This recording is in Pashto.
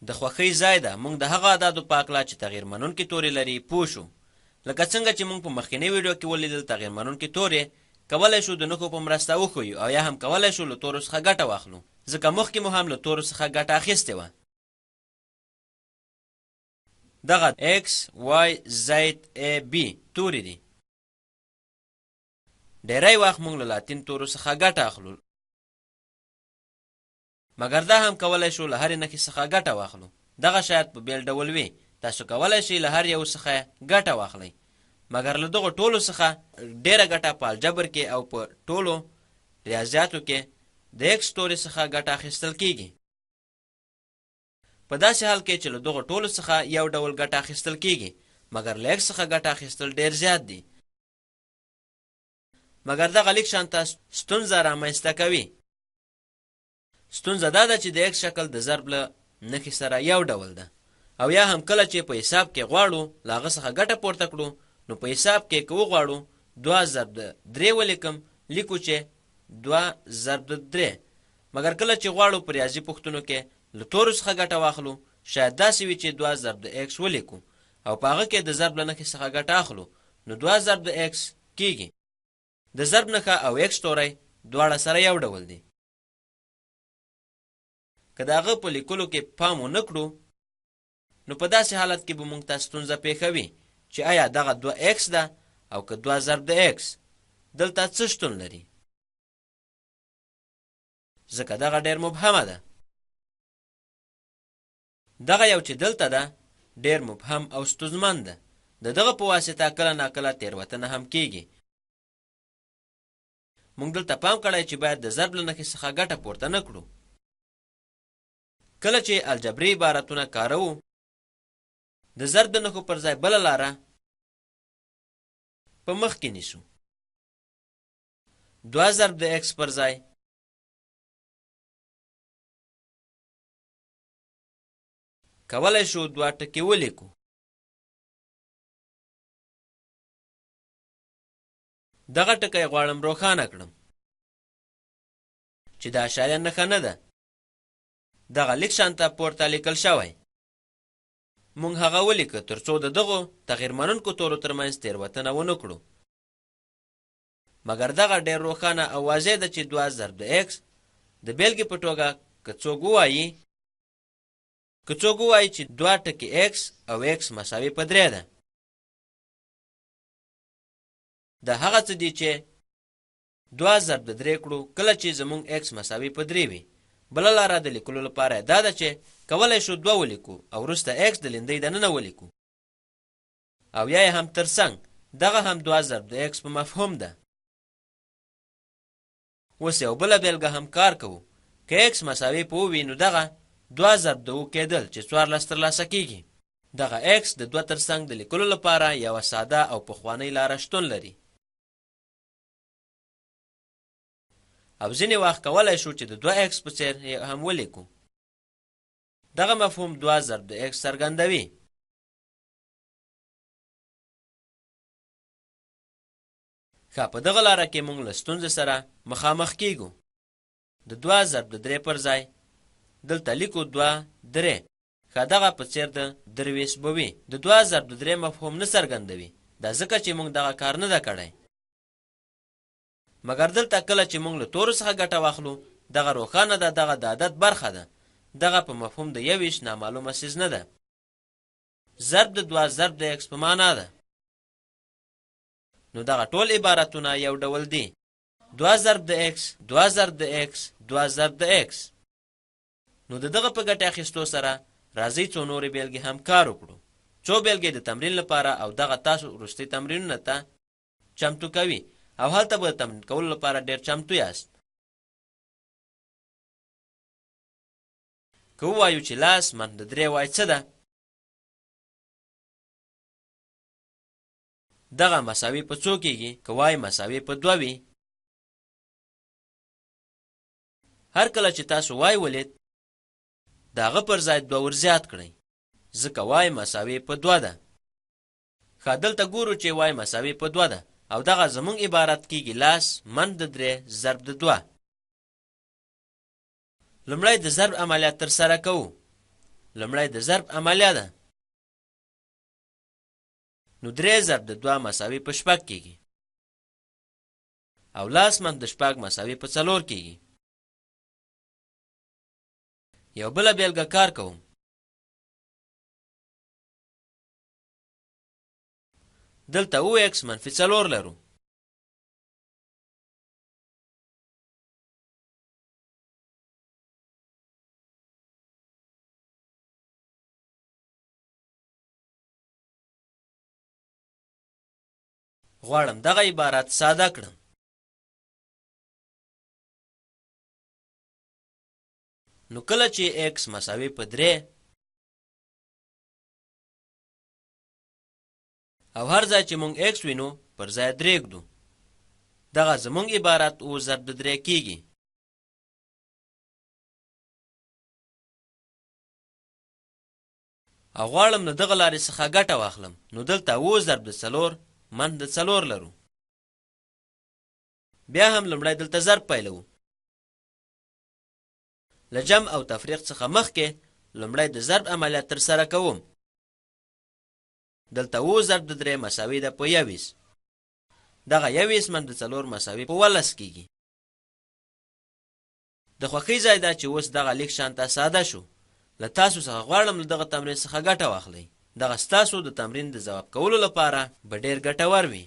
د خوښۍ ځای ده. موږ د هغه اعدادو په هکله چې تغیر منونکي توري لري پوه شو. لکه څنګه چې موږ په مخکینۍ ویډیو کې ولیدل، تغیر منونکي توري کولی شو د نښو په مرسته وښیو او یا هم کولی شو له تورو څخه ګټه واخلو، ځکه مخکې مو هم له تورو څخه ګټه اخیستې وه. دغه x y z a b توري دي. ډیری وخت موږ له لاتین تورو څخه ګټه اخلو، مګر دا هم کولی شو له هرې نښې څخه ګټه واخلو. دغه شاید په بیل ډول وي. تاسو کولی شئ له هر یو څخه ګټه واخلئ، مګر له دغو ټولو څخه ډیره ګټه په الجبر کې او په ټولو ریاضیاتو کې د x توري څخه ګټه اخیستل کیږي. په داسې حال کې چې له دغو ټولو څخه یو ډول ګټه اخیستل کیږي، مګر له x څخه ګټه اخیستل ډیر زیات دي. مګر دغه لیک شانته ستونزه رامنځته کوي. ستونزه دا ده چې د x شکل د ضرب له نښې سره یو ډول ده، او یا هم کله چې په حساب کې غواړو له هغه څخه ګټه پورته کړو، نو په حساب کې که وغواړو 2 ضرب د 3 ولیکم، لیکو چې 2 ضرب د 3. مګر کله چې غواړو په ریاضي پوښتنو کې له تورو څخه ګټه واخلو، شاید داسې وي چې 2 ضرب د x ولیکو او په هغه کې د ضرب له نښې څخه ګټه اخلو، نو 2 ضرب د x کیږي. د ضرب نښه او x توری دواړه سره یو ډول دي. که د هغه په لیکلو کې پام ونه کړو، نو په داسې حالت کې به موږ ته ستونزه پیښوي چې آیا دغه 2x ده او که 2 ضرب د x. دلته څه شتون لري؟ ځکه دغه ډیر مبهمه ده. دغه یو چې دلته ده ډیر مبهم او ستونزمن ده. د دغه په واسطه کله ناکله تېروتنه هم کیږي. موږ دلته پام کړی چې باید د ضرب له نښې څخه ګټه پورته نه کړو. کله چې الجبري عبارتونه کاروو، د ضرب د نښو پر ځای بله لاره په مخ کې نیسو. 2 ضرب د x پر ځای کولی شو 2 ټکي ولیکو. دغه ټکی غواړم روښانه کړم چې د اشاریه نښه نه ده. دغه لیک شانته پورته لیکل شوی. موږ هغه ولیکه تر څو د دغو تغیر منونکو تورو ترمنځ تېروتنه ونه کړو. مګر دغه ډېر روښانه او واضح ده چې 2 ضرب د x د بیلګې په توګه که څوک ووایي چې 2 ټکي x او x مساوي په 3 ده. دا هغه څه دي چې 2 ضرب د 3 کړو کله چې زموږ x مساوي په 3 وي. بله لاره د لیکلو لپاره دا ده چې کولی شو 2 ولیکو او وروسته x د لیندۍ دننه ولیکو، او یا هم ترڅنګ دغه هم 2 ضرب د x په مفهوم ده. اوس یو بله بیلګه هم کار کوو. که x مساوي په 2 وي، نو دغه 2 ضرب د 2 کېدل چې 14 ترلاسه کیږي. دغه x د 2 ترڅنګ د لیکلو لپاره یوه ساده او پخوانۍ لاره شتون لري. او ځینې وخت کولی شو چې د 2x په څیر هم ولیکو. دغه مفهوم 2 ضرب د x څرګندوي. ښه، په دغه لاره کې موږ له ستونزې سره مخامخ کیږو. د 2 ضرب د 3 پر ځای دلته لیکو 2 3. ښه، دغه په څیر د 23 به وي. د 2 ضرب د 3 مفهوم نه څرګندوي. دا ځکه چې موږ دغه کار نه ده کړی. مګر دلته کله چې موږ له تورو څخه ګټه واخلو، دغه روښانه ده دغه د عدد برخه ده. دغه په مفهوم د 21 نامعلومه څیز نه ده. ضرب د 2 ضرب د x په معنا ده. نو دغه ټول عبارتونه یو ډول دي. 2 ضرب د x 2 ضرب د x 2 ضرب د x. نو دغه په ګټه اخیستو سره راځئ څو نورې بیلګې هم کار وکړو. څو بیلګې د تمرین لپاره، او دغه تاسو وروستي تمرینونه ته چمتو کوي او هلته به د تمرین کولو لپاره ډېر چمتو یاست. که ووایو چې لاس من د 3 وای څه ده، دغه مساوي په څو کېږي؟ که وای مساوي په 2 وي. هر کله چې تاسو وای ولید، د هغه پر ځای 2 ور زیات کړئ، ځکه وای مساوي په 2 ده. ښه، دلته ګورو چې وای مساوي په 2 ده، او دغه زموږ عبارت کېږي لاس من د 3 ضرب د 2. لومړی د ضرب عملیات ترسره کوو. لومړی د ضرب عملیه ده. نو 3 ضرب د 2 مساوي په 6 کېږي او لاس من د 6 مساوي په 4 کېږي. یو بله بیلګه کار کوم. دلته OX منفي 4 لرو. غواړم دغه عبارت ساده کړم. نو کله چې x مساوي په 3 او هر ځای چې مونږ x وینو پر ځای 3 ږدو، دغه زمونږ عبارت او ضرب د 3 کېږي. او غواړم له دغه لارې څخه ګټه واخلم. نو دلته او ضرب د 4 من د 4 لرو. بیا هم لومړی دلته ضرب پیلوو. له جمع او تفریق څخه مخکې لومړی د ضرب عملیه ترسره کوم. دلته او ضرب د 3 مساوي ده په 21. دغه 21 من د 4 مساوي په 12 کېږي. د خوښۍ ځای دا چې اوس دغه لیک شانته ساده شو. له تاسو څخه غواړم له دغه تمرین څخه ګټه واخلئ. دغه ستاسو د تمرین د ځواب کولو لپاره به ډېر ګټور وي.